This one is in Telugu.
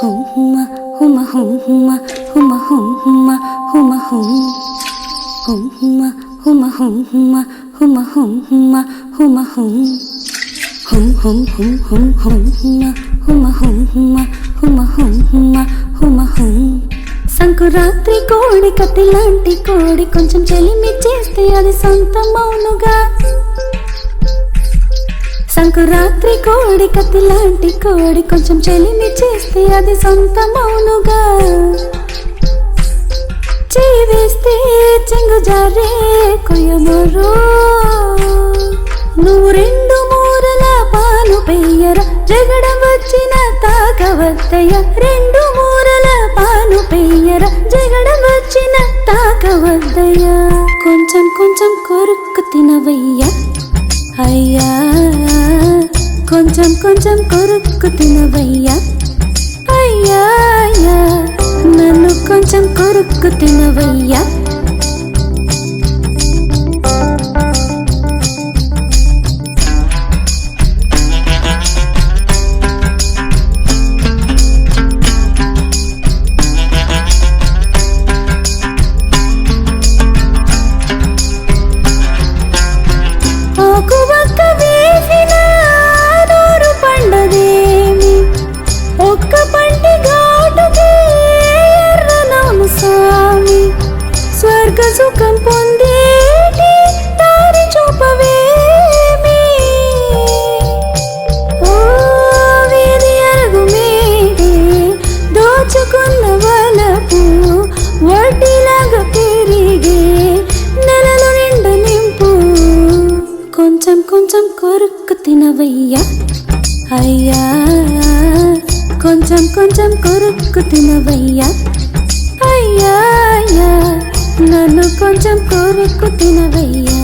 Huma huma huma huma huma huma huma huma huma huma huma huma hum hum hum hum hum huma huma huma huma huma hum Sankranti కోడి కత్తిలాంటి కోడి కొంచెం చెలిమి చేస్తే అది సొంతమౌనుగా సంకురాత్రి కోడి కత్తిలాంటి కోడి కొంచెం చెలిమి చేస్తే అది సొంతమౌనుగా చెయ్యి వేస్తే చెంగు జారే కొయ్యమరో నువ్వు రెండు మూరల పాలు పెయ్యర జగడం వచ్చిన తాకవద్దయ్య రెండు మూరల పాలు పెయ్యర జగడం వచ్చిన తాకవద్దయ్య కొంచెం కొంచెం కొరుక్కు తినవయ్యా అయ్యా కొంచెం కొంచెం కొరుక్కు తినవయ్యా అయ్యా అయ్యా నన్ను కొంచెం కొరుక్కు తినవయ్యా సుఖం పొందేటి దారి చూపవేమి ఓ వీధి అరుగుమేటి దోచుకున్న వలపు వడ్డీలాగా పెరిగే నెలలు నిండ నింపు కొంచెం కొంచెం కొరుక్కు తినవయ్యా అయ్యా కొంచెం కొంచెం కొరుక్కు తినవయ్యా అయ్యా అయ్యా నన్ను కొంచెం కొరుక్కు తినవయ్యా